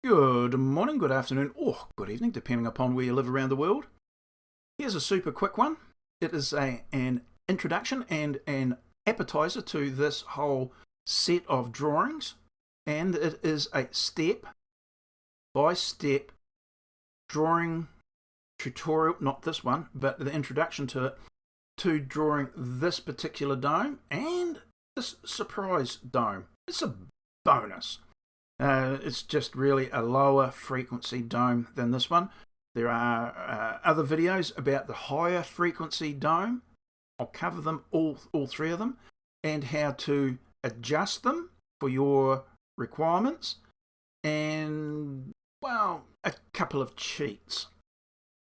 Good morning, good afternoon, or good evening, depending upon where you live around the world. Here's a super quick one. It is an introduction and an appetizer to this whole set of drawings, and it is a step-by-step drawing tutorial, not this one, but the introduction to it, to drawing this particular dome and this surprise dome. It's a bonus. It's just really a lower frequency dome than this one. There are other videos about the higher frequency dome. I'll cover them, all three of them, and how to adjust them for your requirements, and, well, a couple of cheats.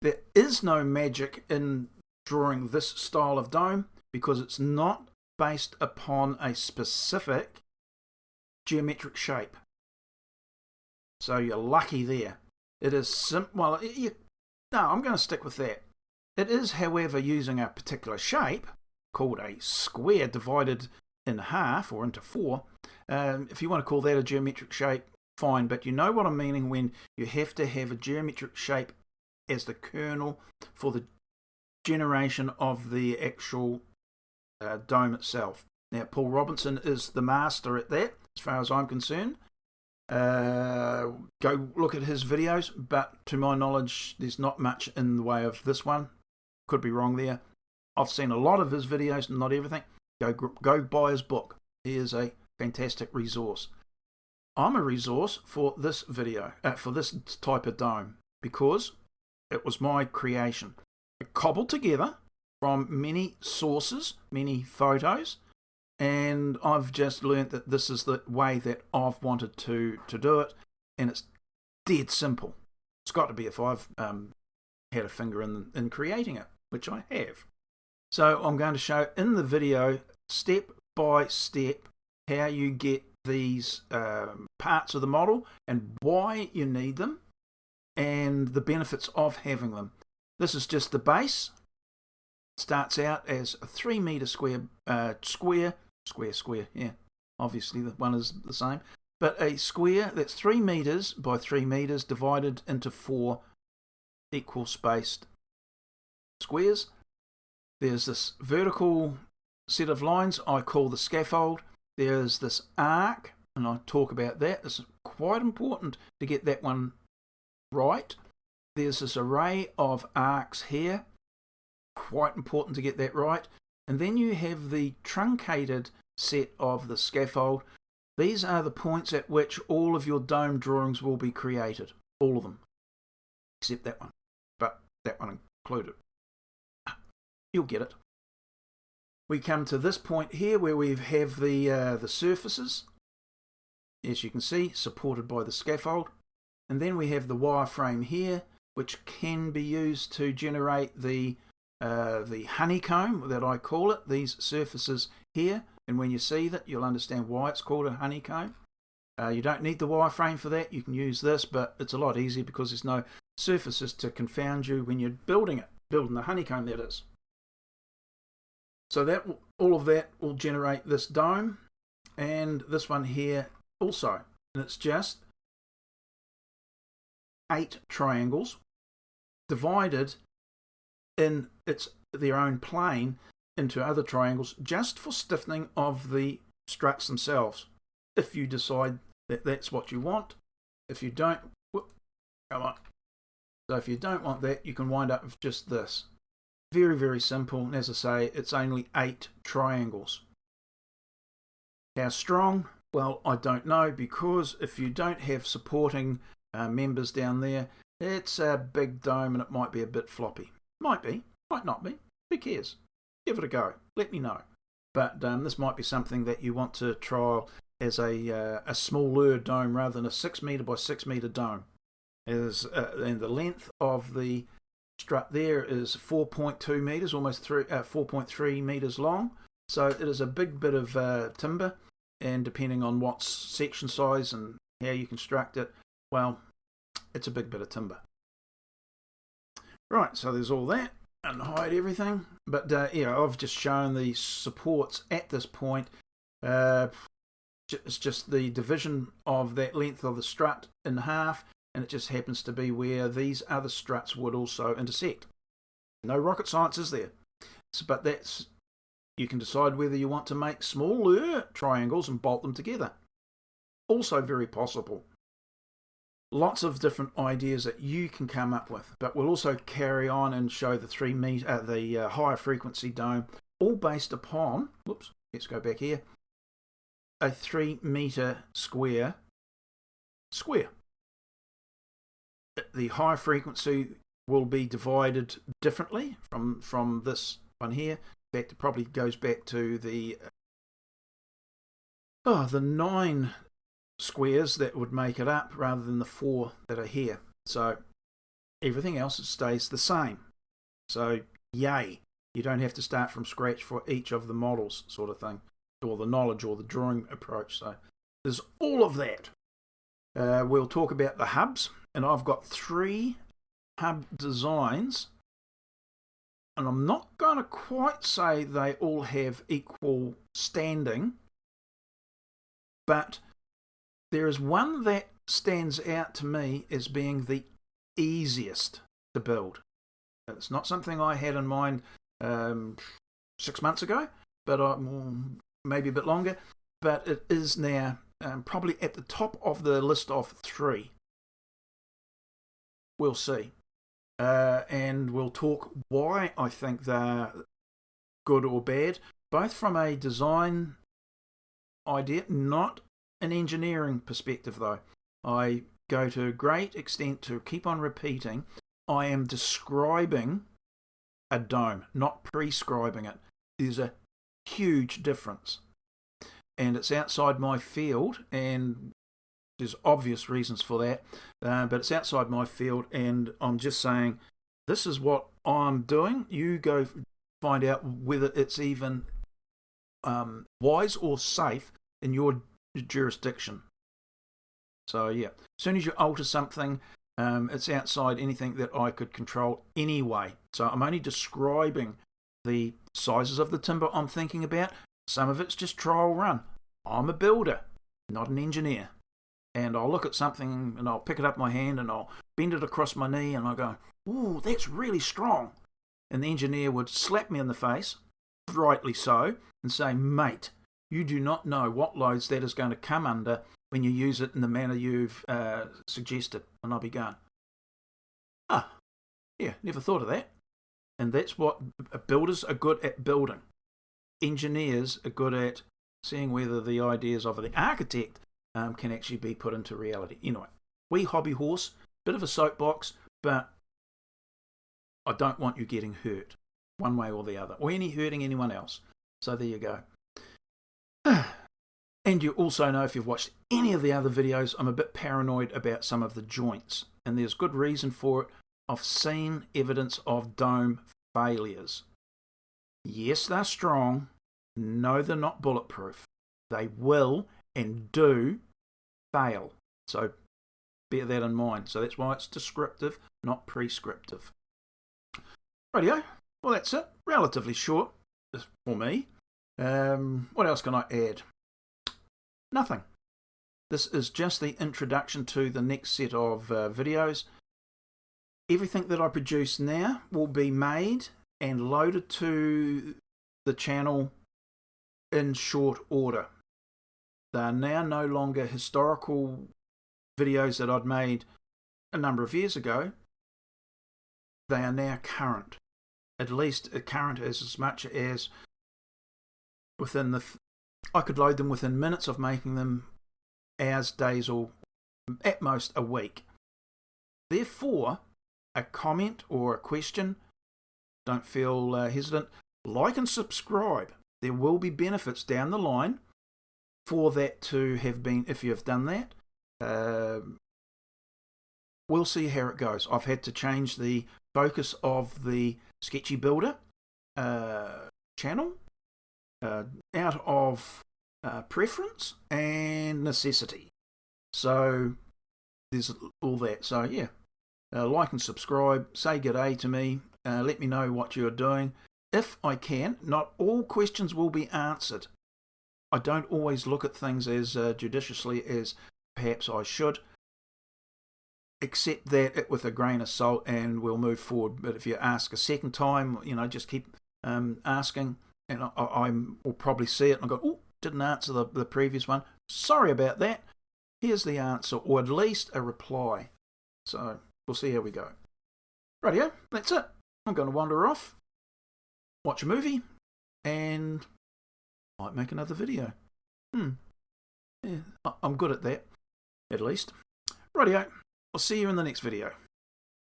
There is no magic in drawing this style of dome because it's not based upon a specific geometric shape. So you're lucky there. It is no, I'm going to stick with that. It is, however, using a particular shape called a square divided in half or into four. If you want to call that a geometric shape, fine, but you know what I'm meaning when you have to have a geometric shape as the kernel for the generation of the actual dome itself. Now, Paul Robinson is the master at that, as far as I'm concerned. Go look at his videos, but to my knowledge there's not much in the way of this one. Could be wrong there. I've seen a lot of his videos, not everything. Go buy his book. He is a fantastic resource. I'm a resource for this video, for this type of dome, because it was my creation. I cobbled together from many sources, many photos, and I've just learnt that this is the way that I've wanted to do it, and it's dead simple. It's got to be if I've had a finger in creating it, which I have. So I'm going to show in the video, step by step, how you get these parts of the model and why you need them, and the benefits of having them. This is just the base. Starts out as a 3 meter square, yeah, obviously the one is the same, but a square that's 3 meters by 3 meters divided into 4 equal spaced squares. There's this vertical set of lines I call the scaffold. There's this arc, and I talk about that. It's quite important to get that one right. There's this array of arcs here, quite important to get that right. And then you have the truncated set of the scaffold. These are the points at which all of your dome drawings will be created. All of them. Except that one. But that one included. You'll get it. We come to this point here where we have the surfaces. As you can see, supported by the scaffold. And then we have the wireframe here, which can be used to generate the honeycomb that I call it, these surfaces here, and when you see that you'll understand why it's called a honeycomb. You don't need the wireframe for that, you can use this, but it's a lot easier because there's no surfaces to confound you when you're building the honeycomb, that is. So that all of that will generate this dome, and this one here also, and it's just 8 triangles divided in their own plane into other triangles, just for stiffening of the struts themselves. If you decide that that's what you want. If you don't, come on. So if you don't want that, you can wind up with just this. Very, very simple. And as I say, it's only 8 triangles. How strong? Well, I don't know, because if you don't have supporting members down there, it's a big dome and it might be a bit floppy. Might be, might not be. Who cares? Give it a go. Let me know. But this might be something that you want to trial as a smaller dome rather than a 6 meter by 6 meter dome. And the length of the strut there is 4.2 meters, almost 4.3 meters long. So it is a big bit of timber, and depending on what section size and how you construct it, well, it's a big bit of timber. Right, so there's all that, and hide everything. But yeah, I've just shown the supports at this point. It's just the division of that length of the strut in half, and it just happens to be where these other struts would also intersect. No rocket science is there. But that's, you can decide whether you want to make smaller triangles and bolt them together. Also very possible. Lots of different ideas that you can come up with, but we'll also carry on and show the higher frequency dome, all based upon, whoops, let's go back here, a 3 meter square. The high frequency will be divided differently from this one here. In fact, it probably goes back to the 9 squares that would make it up rather than the 4 that are here. So everything else stays the same. So yay, you don't have to start from scratch for each of the models, sort of thing, or the knowledge or the drawing approach. So there's all of that. We'll talk about the hubs, and I've got 3 hub designs, and I'm not going to quite say they all have equal standing, but there is one that stands out to me as being the easiest to build. It's not something I had in mind 6 months ago, but maybe a bit longer, but it is now probably at the top of the list of 3. We'll see. And we'll talk why I think they're good or bad, both from a design idea, not an engineering perspective though. I go to great extent to keep on repeating, I am describing a dome, not prescribing it. There's a huge difference. And it's outside my field, and there's obvious reasons for that, but it's outside my field, and I'm just saying, this is what I'm doing. You go find out whether it's even wise or safe in your jurisdiction. So yeah, as soon as you alter something, it's outside anything that I could control anyway. So I'm only describing the sizes of the timber I'm thinking about. Some of it's just trial run. I'm a builder, not an engineer. And I'll look at something and I'll pick it up my hand and I'll bend it across my knee and I'll go, ooh, that's really strong. And the engineer would slap me in the face, rightly so, and say, mate, you do not know what loads that is going to come under when you use it in the manner you've suggested. And I'll be going, yeah, never thought of that. And that's what builders are good at building. Engineers are good at seeing whether the ideas of the architect can actually be put into reality. Anyway, we hobby horse, bit of a soapbox, but I don't want you getting hurt one way or the other, or any hurting anyone else. So there you go. And you also know, if you've watched any of the other videos, I'm a bit paranoid about some of the joints, and there's good reason for it. I've seen evidence of dome failures. Yes, they're strong. No, they're not bulletproof. They will and do fail. So bear that in mind. So that's why it's descriptive, not prescriptive. Rightio. Well, that's it. Relatively short for me. What else can I add? Nothing. This is just the introduction to the next set of videos. Everything that I produce now will be made and loaded to the channel in short order. They are now no longer historical videos that I'd made a number of years ago. They are now current. At least current as much as within the... I could load them within minutes of making them, hours, days, or at most a week. Therefore, a comment or a question, don't feel hesitant, like and subscribe. There will be benefits down the line for that to have been, if you have done that. We'll see how it goes. I've had to change the focus of the Sketchy Builder channel out of preference and necessity. So there's all that. So yeah, like and subscribe, say g'day to me, let me know what you're doing. If I can, not all questions will be answered. I don't always look at things as judiciously as perhaps I should. Accept that with a grain of salt and we'll move forward. But if you ask a second time, just keep asking, and I will probably see it and I go, oh, didn't answer the previous one. Sorry about that. Here's the answer, or at least a reply. So we'll see how we go. Rightio, that's it. I'm going to wander off, watch a movie, and might make another video. Yeah, I'm good at that, at least. Rightio, I'll see you in the next video.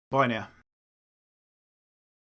Bye now.